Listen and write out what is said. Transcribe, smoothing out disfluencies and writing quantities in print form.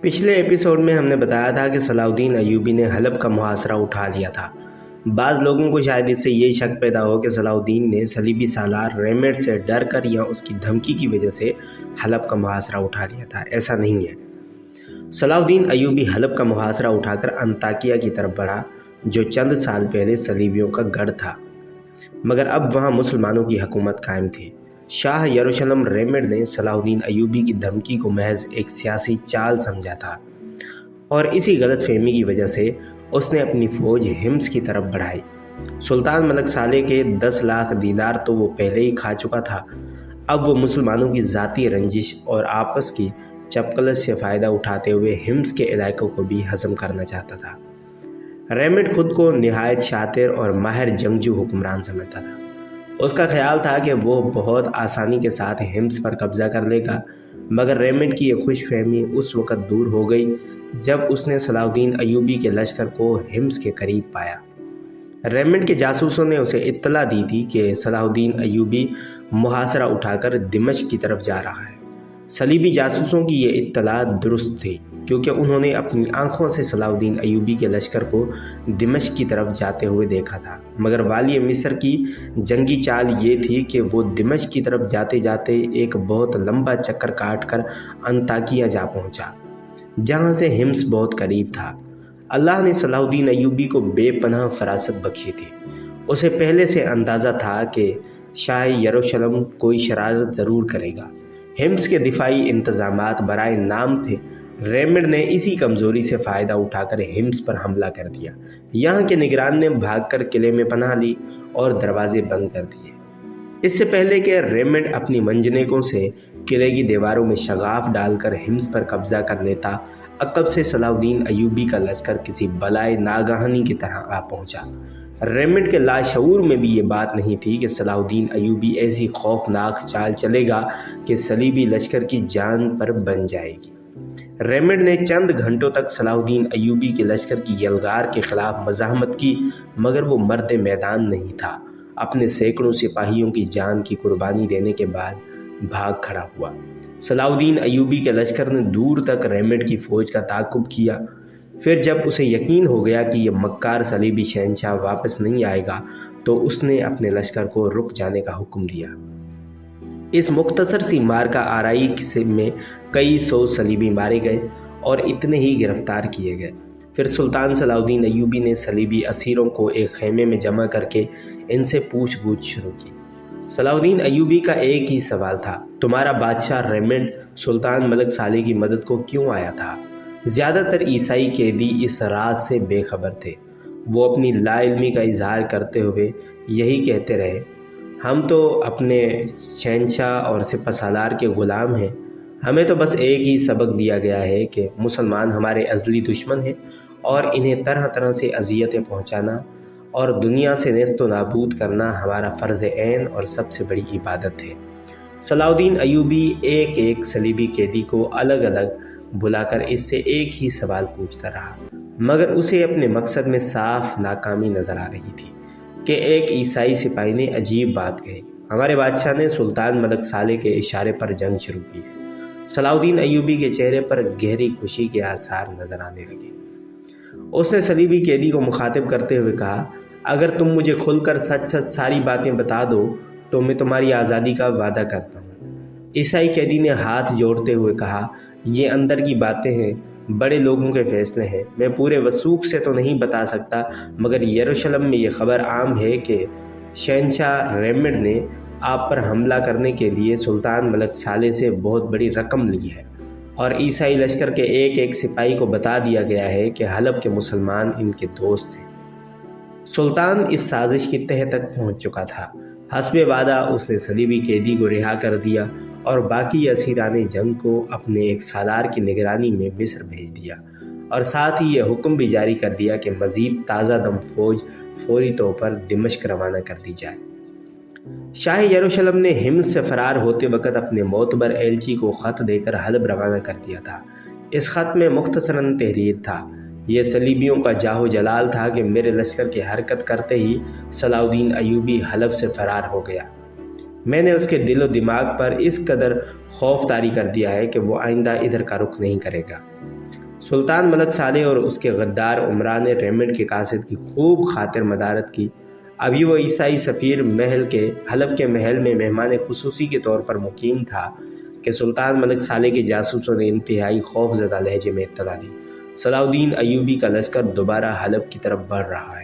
پچھلے ایپیسوڈ میں ہم نے بتایا تھا کہ صلاح الدین ایوبی نے حلب کا محاصرہ اٹھا لیا تھا۔ بعض لوگوں کو شاید اس سے یہ شک پیدا ہو کہ صلاح الدین نے صلیبی سالار ریمنڈ سے ڈر کر یا اس کی دھمکی کی وجہ سے حلب کا محاصرہ اٹھا لیا تھا۔ ایسا نہیں ہے۔ صلاح الدین ایوبی حلب کا محاصرہ اٹھا کر انطاکیہ کی طرف بڑھا، جو چند سال پہلے صلیبیوں کا گڑھ تھا، مگر اب وہاں مسلمانوں کی حکومت قائم تھی۔ شاہ یروشلم ریمنڈ نے صلاح الدین ایوبی کی دھمکی کو محض ایک سیاسی چال سمجھا تھا، اور اسی غلط فہمی کی وجہ سے اس نے اپنی فوج حمص کی طرف بڑھائی۔ سلطان ملک صالح کے 10 لاکھ دینار تو وہ پہلے ہی کھا چکا تھا، اب وہ مسلمانوں کی ذاتی رنجش اور آپس کی چپقلت سے فائدہ اٹھاتے ہوئے حمص کے علاقوں کو بھی ہضم کرنا چاہتا تھا۔ ریمنڈ خود کو نہایت شاطر اور ماہر جنگجو حکمران سمجھتا تھا۔ اس کا خیال تھا کہ وہ بہت آسانی کے ساتھ حمص پر قبضہ کر لے گا، مگر ریمنڈ کی یہ خوش فہمی اس وقت دور ہو گئی جب اس نے صلاح الدین ایوبی کے لشکر کو حمص کے قریب پایا۔ ریمنڈ کے جاسوسوں نے اسے اطلاع دی تھی کہ صلاح الدین ایوبی محاصرہ اٹھا کر دمشق کی طرف جا رہا ہے۔ صلیبی جاسوسوں کی یہ اطلاع درست تھی، کیونکہ انہوں نے اپنی آنکھوں سے صلاح الدین ایوبی کے لشکر کو دمشق کی طرف جاتے ہوئے دیکھا تھا، مگر والی مصر کی جنگی چال یہ تھی کہ وہ دمشق کی طرف جاتے جاتے ایک بہت لمبا چکر کاٹ کر انطاکیہ جا پہنچا، جہاں سے حمص بہت قریب تھا۔ اللہ نے صلاح الدین ایوبی کو بے پناہ فراست بخشی تھی۔ اسے پہلے سے اندازہ تھا کہ شاہ یروشلم کوئی شرارت ضرور کرے گا۔ حمص کے دفاعی انتظامات برائے نام تھے۔ ریمنڈ نے اسی کمزوری سے فائدہ اٹھا کر حمص پر حملہ کر دیا۔ یہاں کے نگران نے بھاگ کر قلعے میں پناہ لی اور دروازے بند کر دیے۔ اس سے پہلے کہ ریمنڈ اپنی منجنیقوں سے قلعے کی دیواروں میں شگاف ڈال کر حمص پر قبضہ کر لیتا، عقب سے صلاح الدین ایوبی کا لشکر کسی بلائے ناگہانی کی طرح آ پہنچا۔ ریمنڈ کے لاشعور میں بھی یہ بات نہیں تھی کہ صلاح الدین ایوبی ایسی خوفناک چال چلے گا کہ صلیبی لشکر کی جان پر بن جائے گی۔ ریمنڈ نے چند گھنٹوں تک صلاح الدین ایوبی کے لشکر کی یلغار کے خلاف مزاحمت کی، مگر وہ مرد میدان نہیں تھا۔ اپنے سینکڑوں سپاہیوں کی جان کی قربانی دینے کے بعد بھاگ کھڑا ہوا۔ صلاح الدین ایوبی کے لشکر نے دور تک ریمنڈ کی فوج کا تعاقب کیا۔ پھر جب اسے یقین ہو گیا کہ یہ مکار صلیبی شہنشاہ واپس نہیں آئے گا، تو اس نے اپنے لشکر کو رک جانے کا حکم دیا۔ اس مختصر سی مارکہ آرائی میں کئی سو صلیبی مارے گئے اور اتنے ہی گرفتار کیے گئے۔ پھر سلطان صلاح الدین ایوبی نے صلیبی اسیروں کو ایک خیمے میں جمع کر کے ان سے پوچھ گچھ شروع کی۔ صلاح الدین ایوبی کا ایک ہی سوال تھا: تمہارا بادشاہ ریمنڈ سلطان ملک صالح کی مدد کو کیوں آیا تھا؟ زیادہ تر عیسائی قیدی اس راز سے بے خبر تھے۔ وہ اپنی لا علمی کا اظہار کرتے ہوئے یہی کہتے رہے: ہم تو اپنے شہنشاہ اور سپہ سالار کے غلام ہیں۔ ہمیں تو بس ایک ہی سبق دیا گیا ہے کہ مسلمان ہمارے ازلی دشمن ہیں اور انہیں طرح طرح سے اذیتیں پہنچانا اور دنیا سے نیست و نابود کرنا ہمارا فرض عین اور سب سے بڑی عبادت ہے۔ صلاح الدین ایوبی ایک ایک صلیبی قیدی کو الگ الگ بلا کر اس سے ایک ہی سوال پوچھتا رہا، مگر اسے اپنے مقصد میں صاف ناکامی نظر آ رہی تھی کہ ایک عیسائی سپاہی نے عجیب بات کہی: ہمارے بادشاہ نے سلطان ملک صالح کے اشارے پر جنگ شروع کی ہے۔ صلاح الدین ایوبی کے چہرے پر گہری خوشی کے آثار نظر آنے لگے۔ اس نے صلیبی قیدی کو مخاطب کرتے ہوئے کہا: اگر تم مجھے کھل کر سچ سچ ساری باتیں بتا دو تو میں تمہاری آزادی کا وعدہ کرتا ہوں۔ عیسائی قیدی نے ہاتھ جوڑتے ہوئے کہا: یہ اندر کی باتیں ہیں، بڑے لوگوں کے فیصلے ہیں، میں پورے وثوق سے تو نہیں بتا سکتا، مگر یروشلم میں یہ خبر عام ہے کہ شہنشاہ ریمنڈ نے آپ پر حملہ کرنے کے لیے سلطان ملک صالح سے بہت بڑی رقم لی ہے، اور عیسائی لشکر کے ایک ایک سپاہی کو بتا دیا گیا ہے کہ حلب کے مسلمان ان کے دوست ہیں۔ سلطان اس سازش کی تہہ تک پہنچ چکا تھا۔ حسب وعدہ اس نے صلیبی قیدی کو رہا کر دیا اور باقی اسیران جنگ کو اپنے ایک سالار کی نگرانی میں مصر بھیج دیا، اور ساتھ ہی یہ حکم بھی جاری کر دیا کہ مزید تازہ دم فوج فوری طور پر دمشق روانہ کر دی جائے۔ شاہ یروشلم نے حمص سے فرار ہوتے وقت اپنے معتبر ایلچی کو خط دے کر حلب روانہ کر دیا تھا۔ اس خط میں مختصراً تحریر تھا: یہ صلیبیوں کا جاہ و جلال تھا کہ میرے لشکر کی حرکت کرتے ہی صلاح الدین ایوبی حلب سے فرار ہو گیا۔ میں نے اس کے دل و دماغ پر اس قدر خوف طاری کر دیا ہے کہ وہ آئندہ ادھر کا رخ نہیں کرے گا۔ سلطان ملک صالح اور اس کے غدار عمرا نے ریمنڈ کے قاصد کی خوب خاطر مدارت کی۔ ابھی وہ عیسائی سفیر حلب کے محل میں مہمان خصوصی کے طور پر مقیم تھا کہ سلطان ملک صالح کے جاسوسوں نے انتہائی خوف زدہ لہجے میں اطلاع دی، صلاح الدین ایوبی کا لشکر دوبارہ حلب کی طرف بڑھ رہا ہے۔